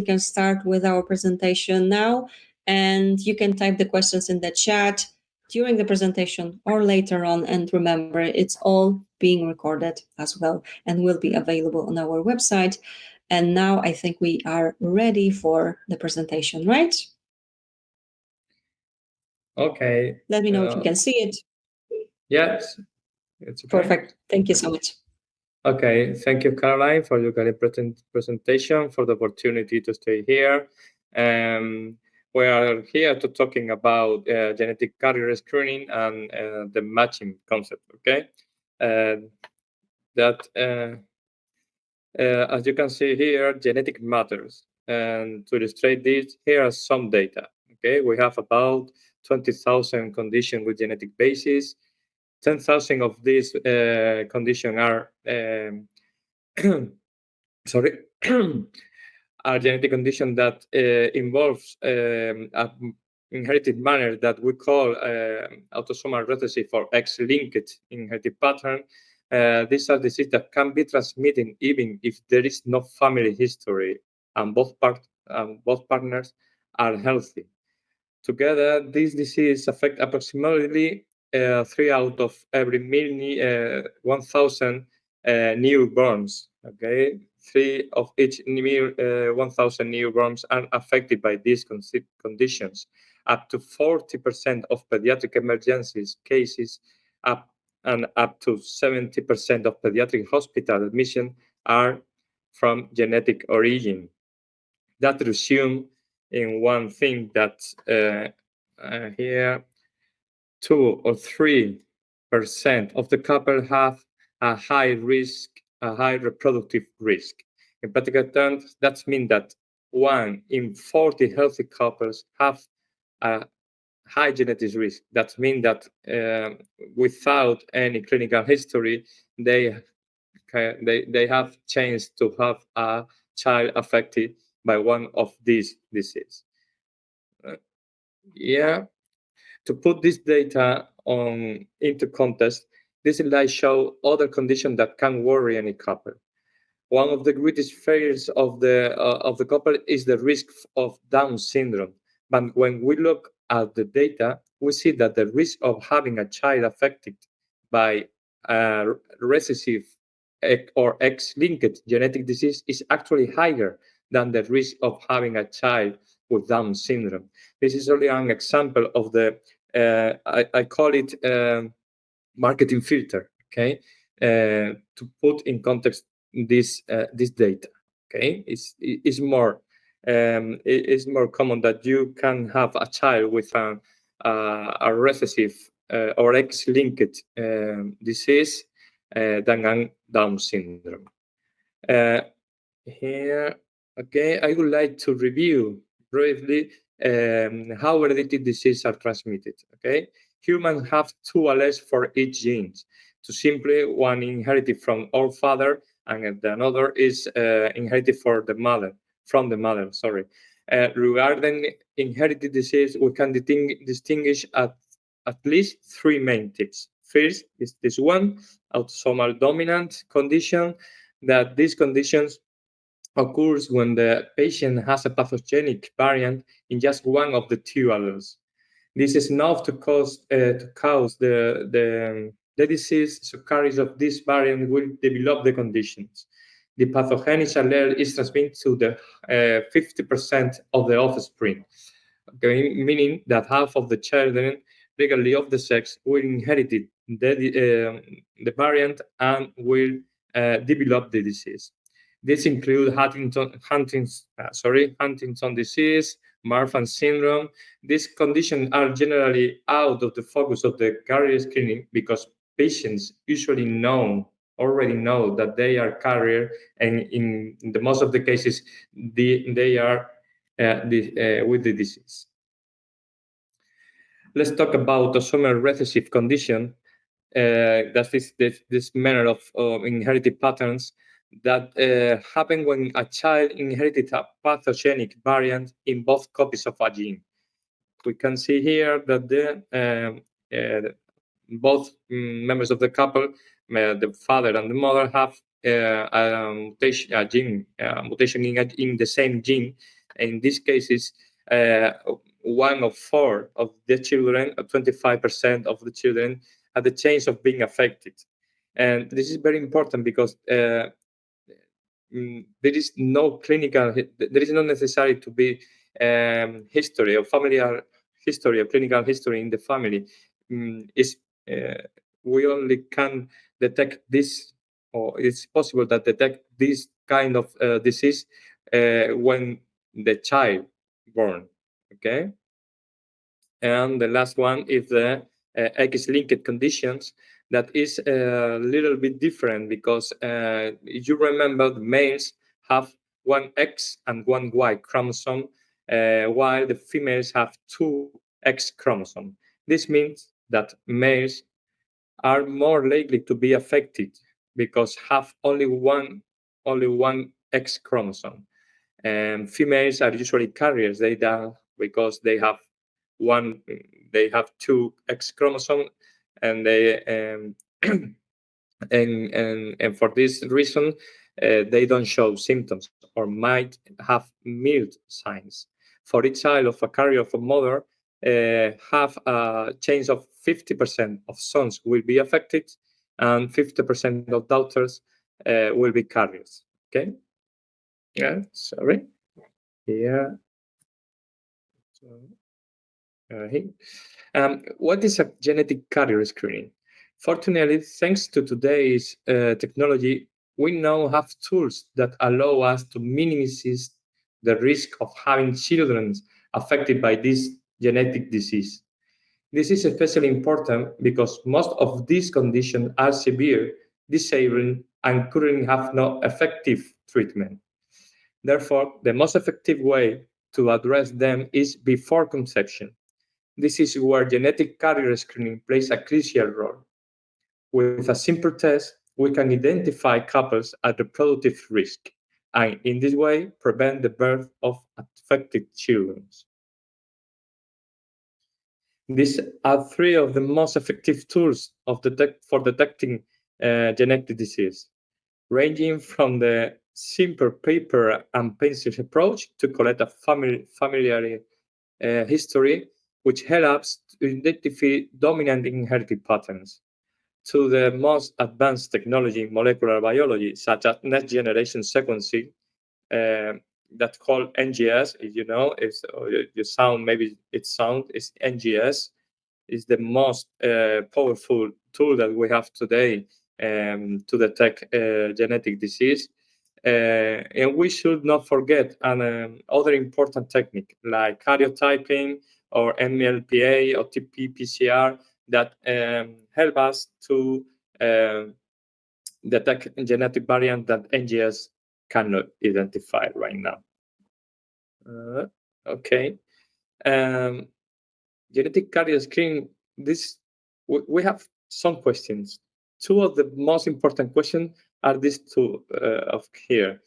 we can start with our presentation now, and you can type the questions in the chat during the presentation or later on. And remember, it's all being recorded as well and will be available on our website. And now I think we are ready for the presentation, right? Okay. Let me know if you can see it. Yes, it's okay. Perfect. Thank you so much. Okay, thank you, Caroline, for your kind presentation, for the opportunity to stay here. We are here to talking about genetic carrier screening and the matching concept. Okay, as you can see here, genetic matters. And to illustrate this, here are some data. Okay, we have about 20,000 conditions with genetic basis. 10,000 of these conditions are sorry, are genetic condition that involves a inherited manner that we call autosomal recessive or X-linked inherited pattern. These are diseases that can be transmitted even if there is no family history and both partners are healthy. Together, these diseases affect approximately 3 out of every 1,000 newborns. Okay, 3 of each 1,000 newborns are affected by these conditions. Up to 40% of pediatric emergencies cases and up to 70% of pediatric hospital admissions are from genetic origin. That resume in one thing that here 2 or 3% of the couple have a high reproductive risk. In practical terms, that means that 1 in 40 healthy couples have a high genetic risk. That means that without any clinical history, they have chance to have a child affected by one of these diseases. To put this data into context, this slide shows other conditions that can worry any couple. One of the greatest fears of the couple is the risk of Down syndrome. But when we look at the data, we see that the risk of having a child affected by recessive or X-linked genetic disease is actually higher than the risk of having a child with Down syndrome. This is only an example of the, I call it marketing filter, okay? To put in context this data, okay? It's more common that you can have a child with a recessive or X-linked disease than a Down syndrome. Here, okay, I would like to review briefly how hereditary diseases are transmitted. Okay, humans have 2 alleles for each gene. To simply, one inherited from our father, and another is inherited from the mother. Sorry. Regarding inherited disease, we can distinguish at least 3 main types. First is this one, autosomal dominant condition, that these conditions occurs when the patient has a pathogenic variant in just one of the 2 alleles. This is enough to cause the disease, so carriers of this variant will develop the conditions. The pathogenic allele is transmitted to the 50% of the offspring, okay, meaning that half of the children, regardless of the sex, will inherit the variant and will develop the disease. This includes Huntington's disease, Marfan syndrome. These conditions are generally out of the focus of the carrier screening because patients usually already know that they are carrier, and in the most of the cases, they are with the disease. Let's talk about autosomal recessive condition. That is this manner of inherited patterns that happen when a child inherited a pathogenic variant in both copies of a gene. We can see here that both members of the couple, the father and the mother, have mutation in the same gene. In these cases, 1 of 4 of the children, 25% of the children, had the chance of being affected. And this is very important because there is no clinical, there is not necessary to be history or familiar history or clinical history in the family. We only can detect this, or it's possible that detect this kind of disease when the child born. Okay. And the last one is the X-linked conditions. That is a little bit different because you remember the males have one X and one Y chromosome, while the females have two X chromosomes. This means that males are more likely to be affected because have only one X chromosome. And females are usually carriers. They die because they have two X chromosome, and they and for this reason they don't show symptoms or might have mild signs. For each child of a carrier of a mother, have a chance of 50% of sons will be affected, and 50% of daughters will be carriers. Okay. Yeah. Sorry. Yeah. What is a genetic carrier screening? Fortunately, thanks to today's technology, we now have tools that allow us to minimize the risk of having children affected by this genetic disease. This is especially important because most of these conditions are severe, disabling, and currently have no effective treatment. Therefore, the most effective way to address them is before conception. This is where genetic carrier screening plays a crucial role. With a simple test, we can identify couples at reproductive risk, and in this way, prevent the birth of affected children. These are three of the most effective tools for detecting genetic disease, ranging from the simple paper and pencil approach to collect a familiar history, which helps to identify dominant inherited patterns, to the most advanced technology in molecular biology, such as next generation sequencing, that's called NGS. You know, is NGS is the most powerful tool that we have today to detect genetic disease. And we should not forget other important technique like karyotyping or MLPA or TP-PCR that help us to detect genetic variant that NGS cannot identify right now. Okay. Genetic carrier screening, we have some questions. Two of the most important questions are these two of here.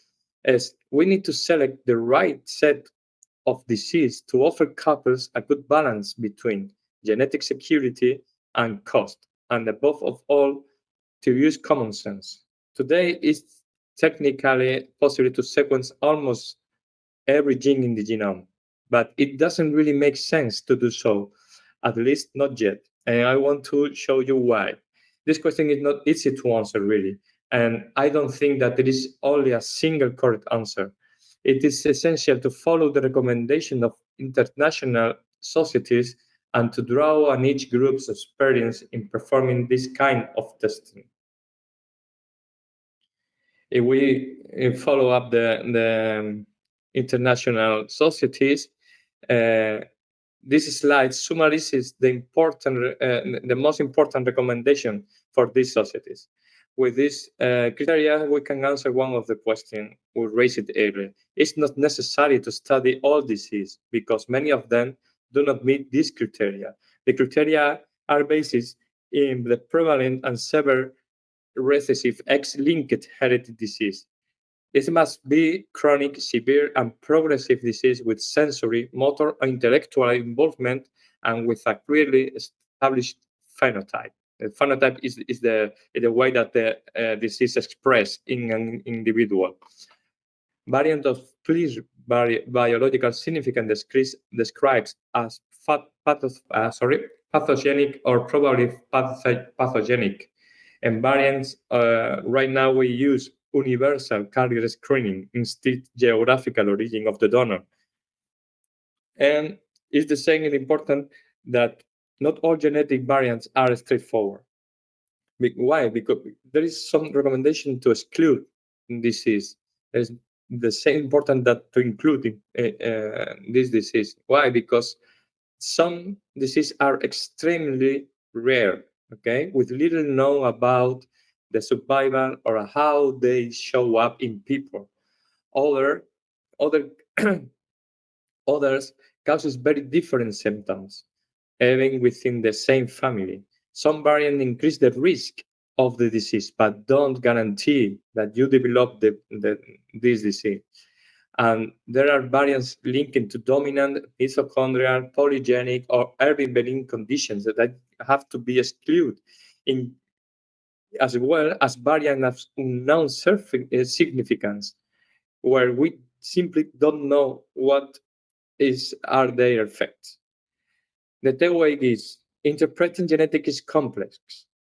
As we need to select the right set of disease to offer couples a good balance between genetic security and cost, and above of all, to use common sense. Today, it's technically possible to sequence almost every gene in the genome, but it doesn't really make sense to do so, at least not yet. And I want to show you why. This question is not easy to answer, really, and I don't think that there is only a single correct answer. It is essential to follow the recommendation of international societies and to draw on each group's experience in performing this kind of testing. If we follow up the international societies, this slide summarizes the most important recommendation for these societies. With this criteria, we can answer one of the questions we raised earlier. It's not necessary to study all disease because many of them do not meet these criteria. The criteria are based in the prevalent and severe recessive X-linked hereditary disease. This must be chronic, severe, and progressive disease with sensory, motor, or intellectual involvement and with a clearly established phenotype. Phenotype is the way that the disease expressed in an individual. Variant of clear biological significance describes as pathogenic or probably pathogenic. And variants, right now we use universal carrier screening instead geographical origin of the donor. And it's the same and important that not all genetic variants are straightforward. Why? Because there is some recommendation to exclude disease. There's the same important that to include this disease. Why? Because some diseases are extremely rare, okay, with little known about the survival or how they show up in people. Others causes very different symptoms, even within the same family. Some variants increase the risk of the disease, but don't guarantee that you develop this disease. And there are variants linked to dominant mitochondrial, polygenic, or early-bearing conditions that have to be excluded, as well as variants of unknown significance, where we simply don't know what are their effects. The takeaway is interpreting genetics is complex,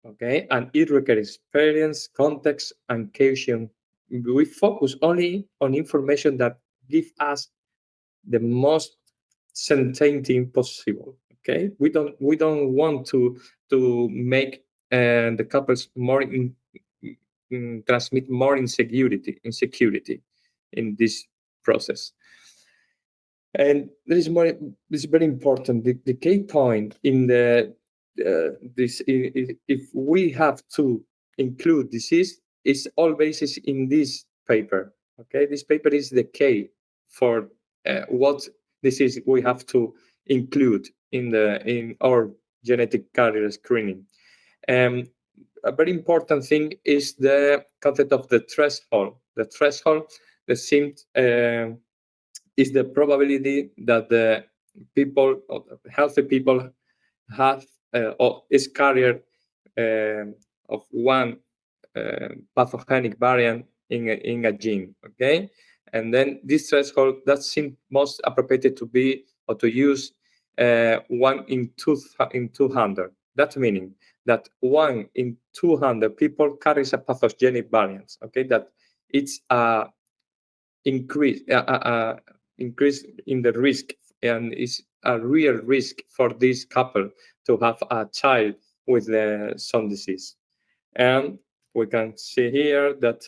okay, and it requires experience, context, and caution. We focus only on information that gives us the most certainty possible. Okay, we don't want to make the couples more transmit more insecurity in this process. And there is more. This is very important. The key point in this, if we have to include disease, is all basis in this paper. Okay, this paper is the key for what disease we have to include in our genetic carrier screening. A very important thing is the concept of the threshold. The threshold, is the probability that the people, healthy people, have or is carrier of one pathogenic variant in a gene. Okay, and then this threshold that seems most appropriate to be or to use 1 in 200. That's meaning that 1 in 200 people carries a pathogenic variant. Okay, that it's increase in the risk, and is a real risk for this couple to have a child with some disease. And we can see here that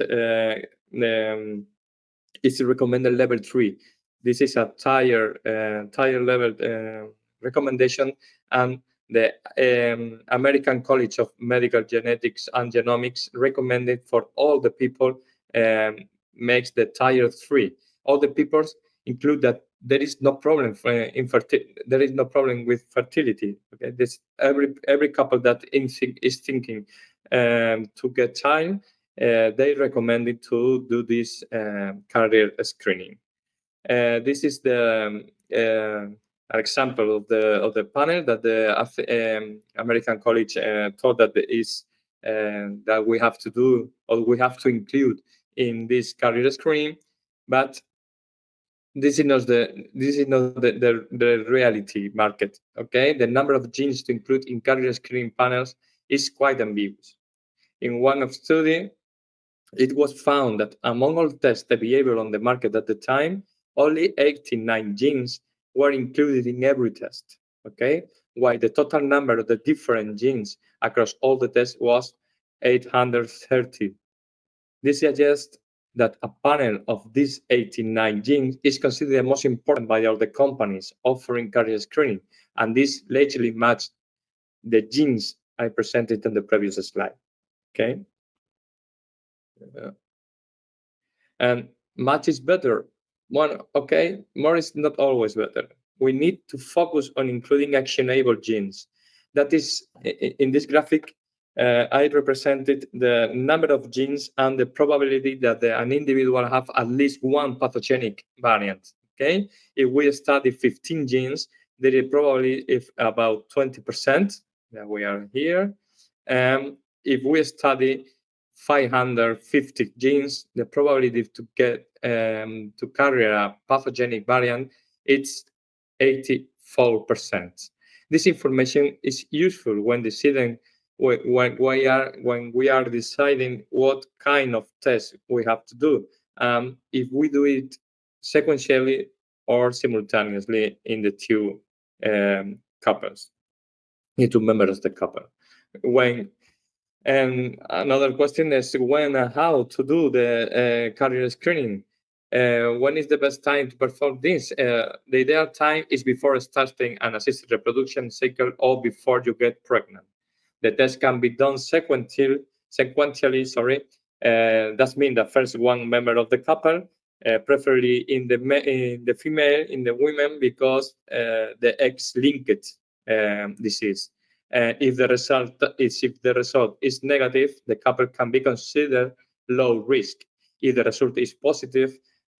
it's recommended level 3. This is a tire level recommendation, and the American College of Medical Genetics and Genomics recommended for all the people makes the tier 3. All the people include that there is no problem there is no problem with fertility. Okay, this every couple that is thinking to get child, they recommended to do this carrier screening. This is the an example of the panel that the American College thought that is that we have to do or we have to include in this carrier screening, but this is not the reality market. Okay, the number of genes to include in carrier screening panels is quite ambiguous. In one of study, it was found that among all tests available on the market at the time, only 89 genes were included in every test. Okay, while the total number of the different genes across all the tests was 830. This suggests that a panel of these 89 genes is considered the most important by all the companies offering carrier screening, and this largely matched the genes I presented on the previous slide. Okay, and much is better. More is not always better. We need to focus on including actionable genes. That is, in this graphic, I represented the number of genes and the probability that an individual have at least one pathogenic variant. Okay, if we study 15 genes, there is probably about 20%. That we are here. If we study 550 genes, the probability to get to carry a pathogenic variant, it's 84%. This information is useful when deciding when we are deciding what kind of test we have to do. If we do it sequentially or simultaneously in the two couples, the two members of the couple. And another question is when and how to do the carrier screening. When is the best time to perform this? The ideal time is before starting an assisted reproduction cycle or before you get pregnant. The test can be done sequentially. That means the first one member of the couple, preferably in the female, in the women, because the X-linked disease. If the result is negative, the couple can be considered low risk. If the result is positive,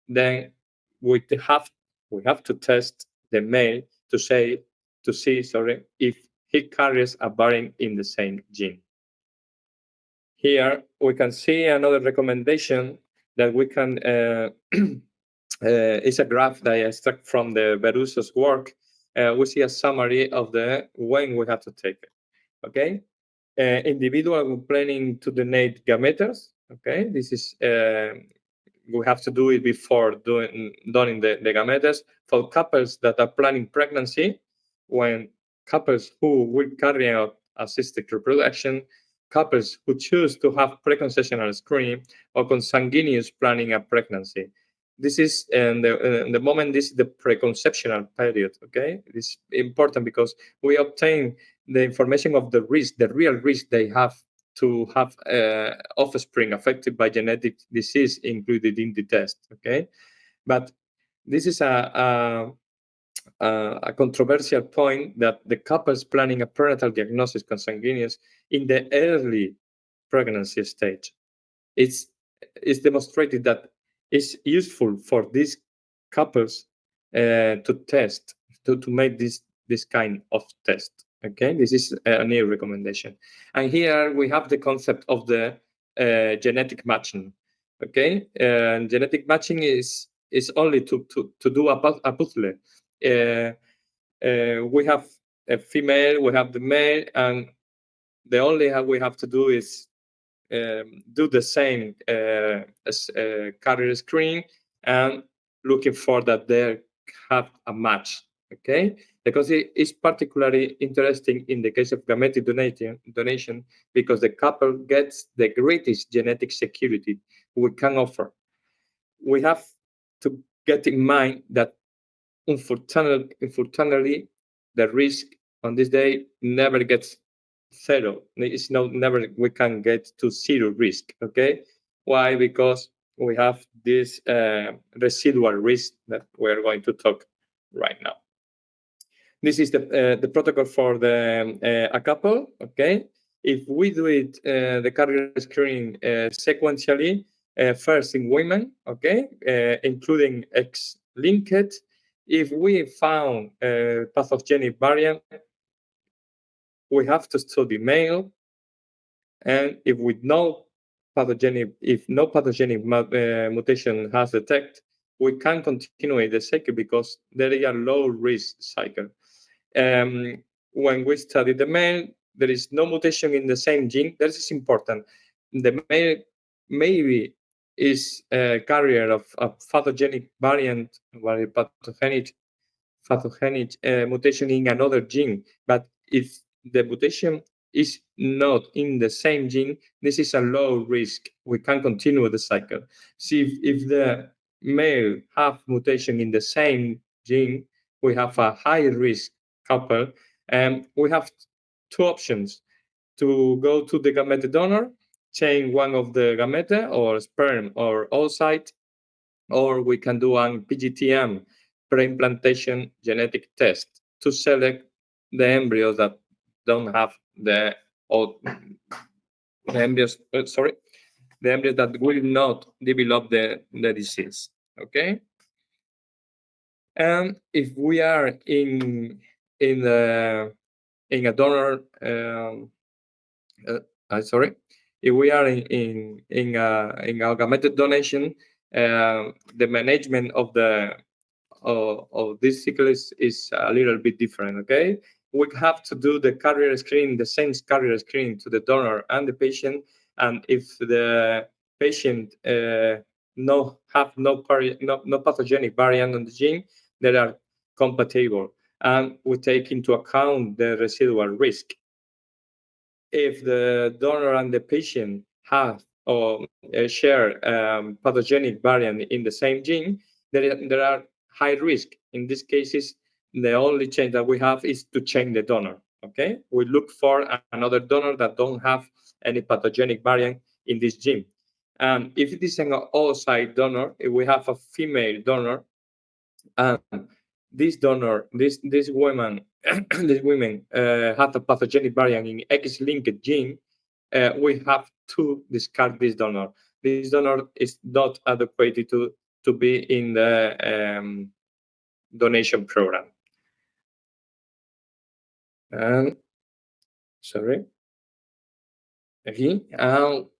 then we have to test the male to see if he carries a variant in the same gene. Here we can see another recommendation that we can is a graph that I extract from the Beruso's work. We see a summary of when we have to take it. Okay, individual planning to donate gametes. Okay, this is we have to do it before doing the gametes. For couples that are planning pregnancy, when couples who will carry out assisted reproduction, couples who choose to have preconceptional screening, or consanguineous planning a pregnancy. This is the moment. This is the preconceptional period. Okay, it is important because we obtain the information of the risk, the real risk they have to have offspring affected by genetic disease included in the test. Okay, but this is a controversial point that the couples planning a prenatal diagnosis consanguineous in the early pregnancy stage, it's demonstrated that it's useful for these couples to test, to make this kind of test. Okay, this is a new recommendation. And here we have the concept of the genetic matching. Okay, genetic matching is only to do a puzzle. We have a female, we have the male, and the only we have to do is do the same as carrier screening and looking for that they have a match. Okay, because it is particularly interesting in the case of gametic donation because the couple gets the greatest genetic security we can offer. We have to get in mind that unfortunately the risk on this day never gets zero. It's never we can get to zero risk. Okay, why? Because we have this residual risk that we're going to talk right now. This is the protocol for a couple. Okay, if we do it the carrier screening sequentially, first in women, okay, including X-linked. If we found a pathogenic variant, we have to study male, and if no pathogenic mutation has detected, we can continue the cycle because there is a low risk cycle. When we study the male, there is no mutation in the same gene. This is important. The male maybe is a carrier of a pathogenic variant, pathogenic mutation in another gene. But if the mutation is not in the same gene, this is a low risk. We can continue the cycle. See, if the male have mutation in the same gene, we have a high risk couple, and we have two options: to go to the gamete donor, change one of the gamete or sperm or oocyte, or we can do an PGTM, pre-implantation genetic test, to select the embryos that don't have the embryos that will not develop the disease. Okay, and if we are in a donor sorry, if we are in a gameted donation, the management of this cycle is a little bit different. Okay, we have to do the carrier screening, the same carrier screening to the donor and the patient, and if the patient no pathogenic variant on the gene, they are compatible, and we take into account the residual risk. If the donor and the patient have or share pathogenic variant in the same gene, there are high risk. In these cases, the only change that we have is to change the donor. Okay, we look for another donor that don't have any pathogenic variant in this gene. And if it is an oocyte donor, if we have a female donor, and this donor, this woman, these women have a pathogenic variant in X-linked gene, we have to discard this donor. This donor is not adequate to be in the donation program. And sorry. Again,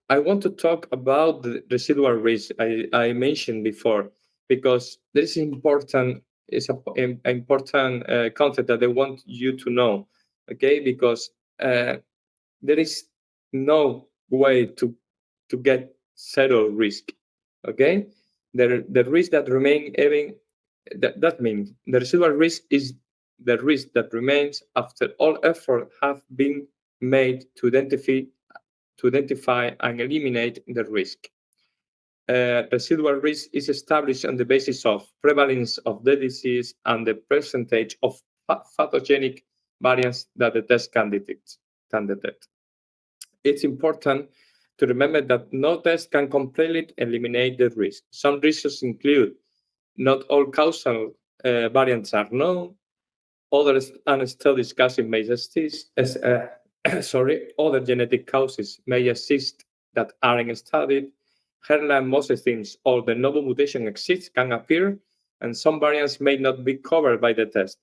I want to talk about the residual risk I mentioned before, because this is important. It's an important concept that I want you to know. Okay, because there is no way to get zero risk. Okay, the risk that remain even that means the residual risk is the risk that remains after all effort have been made to identify and eliminate the risk. Residual risk is established on the basis of prevalence of the disease and the percentage of pathogenic variants that the test can detect. It's important to remember that no test can completely eliminate the risk. Some risks include not all causal variants are known, others are still discussing may exist. Other genetic causes may exist that aren't studied. Hairline mosaicisms or the novel mutation exists can appear, and some variants may not be covered by the test.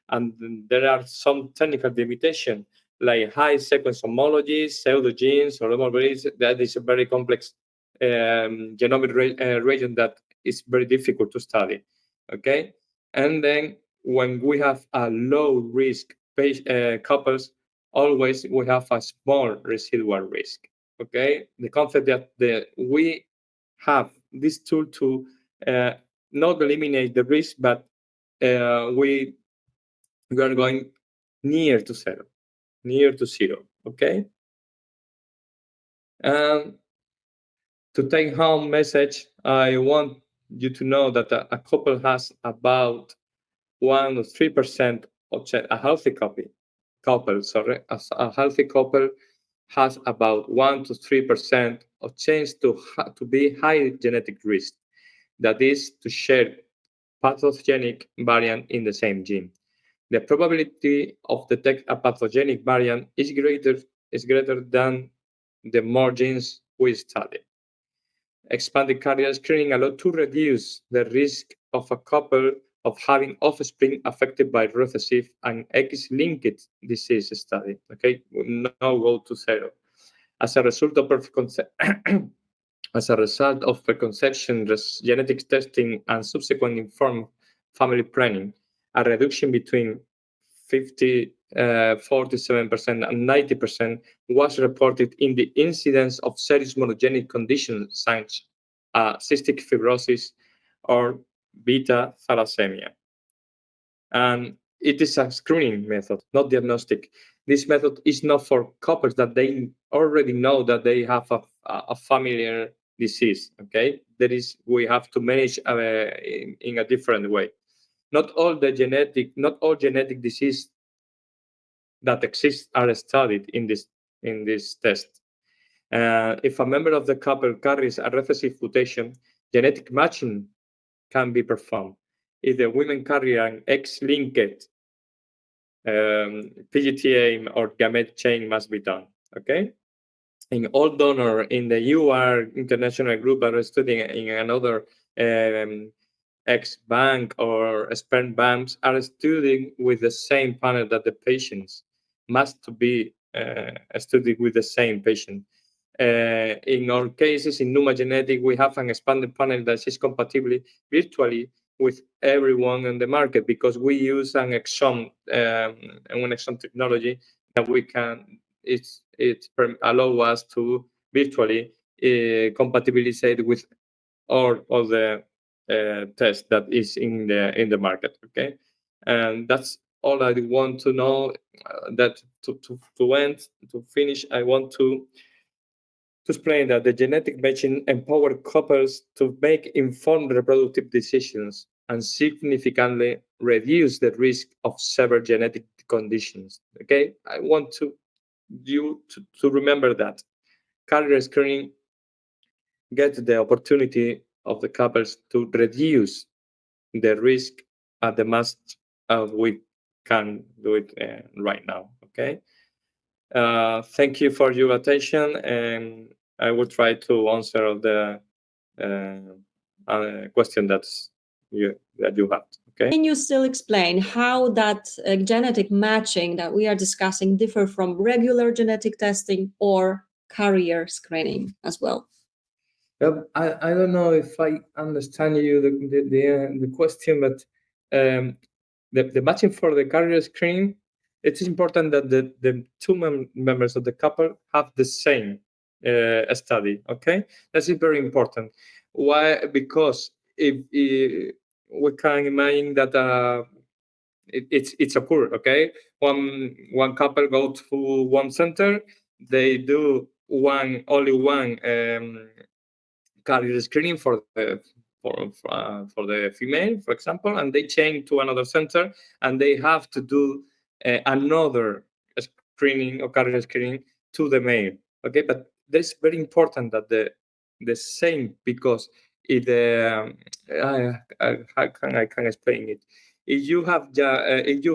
And there are some technical limitations, like high sequence homology, pseudogenes, or homologies. That is a very complex genomic region that is very difficult to study. Okay, and then when we have a low risk couples, always we have a small residual risk. Okay, the concept that we have this tool to not eliminate the risk, but we are going near to zero. Okay, and to take home message, I want you to know that a couple has about 1 or 3% of a healthy couple. A healthy couple has about 1 to 3% of chance to be high genetic risk. That is to share pathogenic variant in the same gene. The probability of detect a pathogenic variant is greater than the more genes we study. Expanded carrier screening allowed to reduce the risk of a couple of having offspring affected by recessive and X-linked disease study. Okay, now go to zero. As a result of preconception, genetics testing, and subsequent informed family planning, a reduction between 47% and 90% was reported in the incidence of serious monogenic conditions such as cystic fibrosis or beta thalassemia. And it is a screening method, not diagnostic. This method is not for couples that they already know that they have a familiar disease. Okay, we have to manage in a different way. Not all genetic disease that exist are studied in this test. If a member of the couple carries a recessive mutation, genetic matching can be performed. If the women carry an X-linked PGTA or gamete chain must be done. Okay. In all donor in the UR international group are studying in another X bank or sperm banks are studying with the same panel that the patients must be studied with the same patient. In our cases, in Nuuma Genetics, we have an expanded panel that is compatible virtually with everyone on the market, because we use an exome technology that we can allow us to virtually compatibilize with all the tests that is in the market. Okay, and that's all I want to know. That to finish, I want to explain that the genetic matching empower couples to make informed reproductive decisions and significantly reduce the risk of severe genetic conditions. Okay, I want you to remember that carrier screening gets the opportunity of the couples to reduce the risk at the most we can do it right now. Okay. Thank you for your attention, and I will try to answer the question that you have. Okay. Can you still explain how that genetic matching that we are discussing differ from regular genetic testing or carrier screening as well? I don't know if I understand you the question, but the matching for the carrier screening, it is important that the two members of the couple have the same study. Okay, that is very important. Why? Because if we can imagine that it's occurred. Okay, one couple go to one center, they do only one carrier screening for the female, for example, and they change to another center and they have to do another screening or carrier screening to the male. Okay, but that's very important that the same, because if how can I can explain it? If you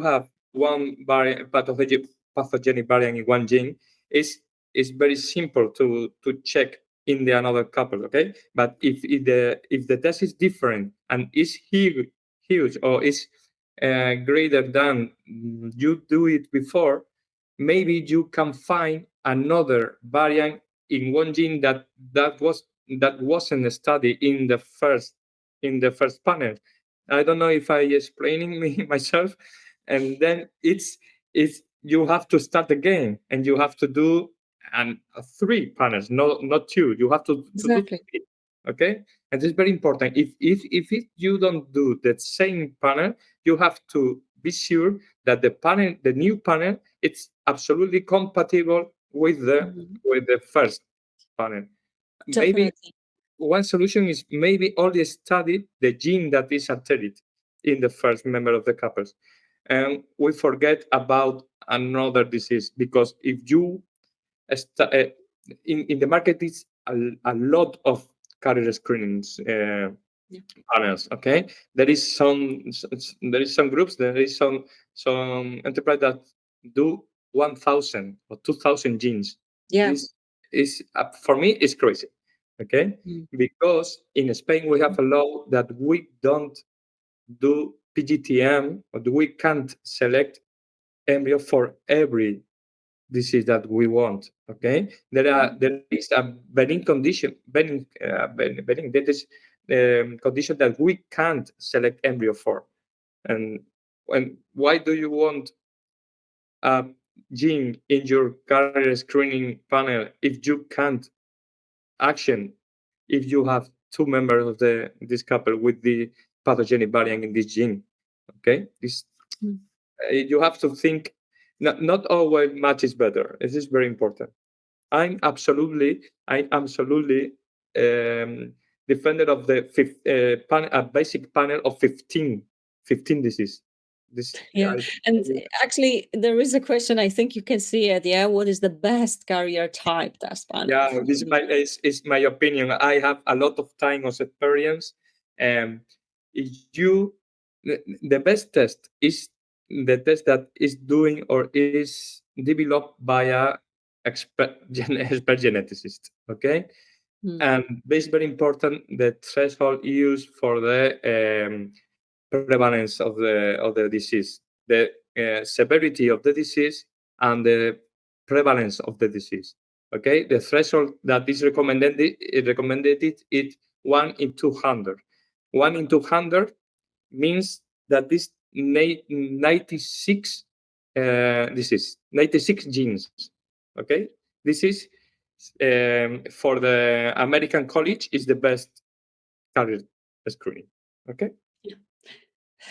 have one pathogenic variant in one gene, it's very simple to check in the another couple. Okay, but if the test is different and is huge or is greater than you do it before, maybe you can find another variant in one gene that wasn't studied in the first panel. I don't know if I explaining me myself, and then it's you have to start again and you have to do and 3 panels, not 2. You have to Exactly. do 3. Okay, and it's very important. If you don't do the same panel, you have to be sure that the new panel, it's absolutely compatible with the first panel. Definitely. Maybe one solution is maybe only study the gene that is altered in the first member of the couples, and we forget about another disease, because if you in the market is a lot of carrier screenings panels. Okay, there is some groups, there is some enterprise that do 1,000 or 2,000 genes. Yeah. This is for me is crazy. Okay, because in Spain we have a law that we don't do PGTM, or we can't select embryo for every disease that we want. Okay, there is a benign condition, benign that is condition that we can't select embryo for. And why do you want a gene in your carrier screening panel if you can't action if you have 2 members of this couple with the pathogenic variant in this gene? Okay, this you have to think. Not always much is better. This is very important. I'm absolutely defender of the a basic panel of 15 diseases. And actually, there is a question. I think you can see it. Yeah, what is the best carrier type test panel? Yeah, this is my opinion. I have a lot of time of experience. The best test is the test that is doing or is developed by a expert geneticist. Okay, and this is very important. The threshold used for the prevalence of the disease, the severity of the disease, and the prevalence of the disease. Okay, the threshold that is recommended is 1 in 200. 1 in 200 means that this 96 this is 96 genes. Okay, this is for the American College is the best carrier screening. Okay.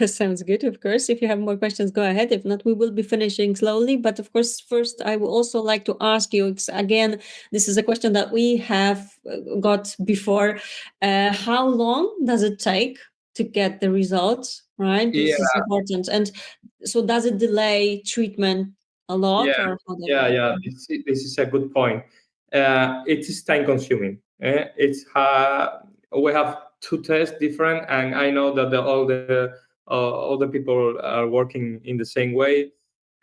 Sounds good. Of course, if you have more questions, go ahead. If not, we will be finishing slowly. But of course, first, I would also like to ask you again, this is a question that we have got before. How long does it take to get the results? Right? This is important. And so does it delay treatment a lot? Or Yeah. This is a good point. It is time consuming. We have two tests different, and I know that all the people are working in the same way.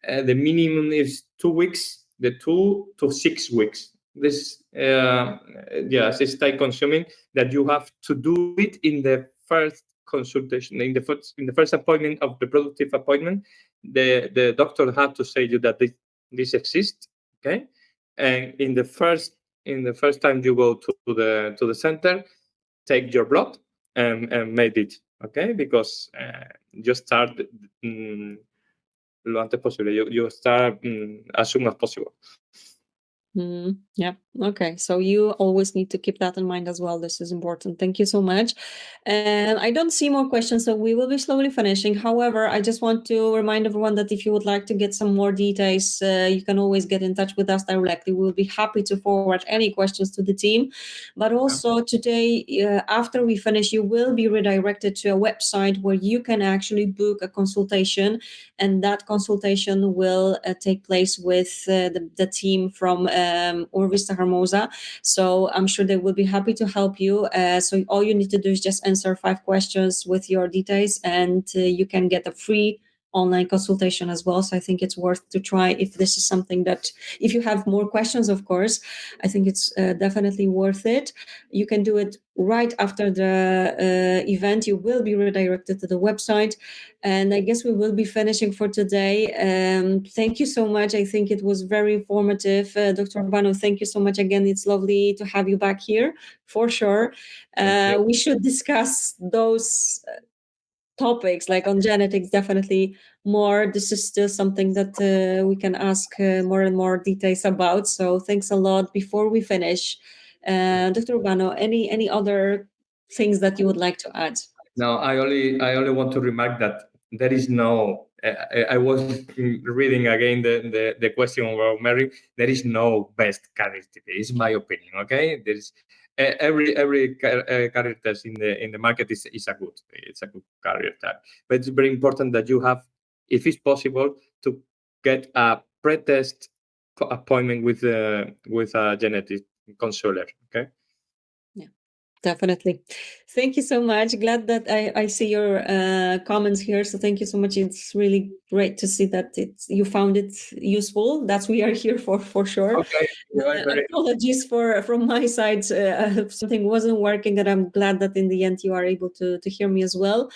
The minimum is 2 weeks, the 2 to 6 weeks. This, yes, it's time consuming that you have to do it in the first consultation, in the first appointment of the reproductive appointment. The doctor had to say you that this exists, okay? And in the first time you go to the center, take your blood and make it, okay? Because you start lo antes posible. You start as soon as possible. Yeah. Okay. So you always need to keep that in mind as well. This is important. Thank you so much. And I don't see more questions, so we will be slowly finishing. However, I just want to remind everyone that if you would like to get some more details, you can always get in touch with us directly. We'll be happy to forward any questions to the team. But also today, after we finish, you will be redirected to a website where you can actually book a consultation, and that consultation will take place with the team from Urvista Hermosa. So I'm sure they will be happy to help you. So all you need to do is just answer 5 questions with your details, and you can get a free online consultation as well. So I think it's worth to try if this is something that, if you have more questions, of course, I think it's definitely worth it. You can do it right after the event. You will be redirected to the website. And I guess we will be finishing for today. Thank you so much. I think it was very informative. Dr. Urbano, thank you so much again. It's lovely to have you back here, for sure. We should discuss those topics like on genetics definitely more. This is still something that we can ask more and more details about. So thanks a lot. Before we finish, Dr. Urbano, any other things that you would like to add? No, I only want to remark that there is no. I was reading again the question about Mary. There is no best carrier test. It's my opinion. Okay, there is every carrier test in the market is a good carrier test. But it's very important that you have, if it's possible, to get a pre-test appointment with a genetic counselor. Okay. Definitely. Thank you so much. Glad that I see your comments here. So thank you so much. It's really great to see that you found it useful. That's we are here for sure. Okay. Apologies from my side. Something wasn't working, and I'm glad that in the end you are able to hear me as well.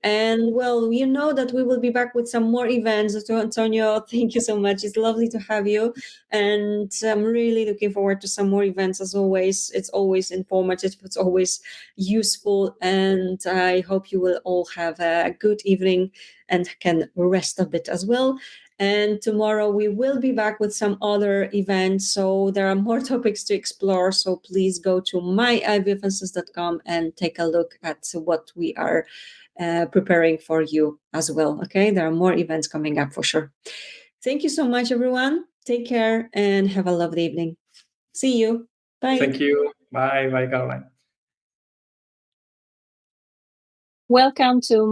And well, you know that we will be back with some more events. So Antonio, thank you so much. It's lovely to have you. And I'm really looking forward to some more events as always. It's always informative. It's always useful. And I hope you will all have a good evening and can rest a bit as well. And tomorrow we will be back with some other events. So there are more topics to explore. So please go to myivfnx.com and take a look at what we are preparing for you as well. Okay, there are more events coming up for sure. Thank you so much, everyone. Take care and have a lovely evening. See you. Bye. Thank you. Bye, Caroline. Welcome to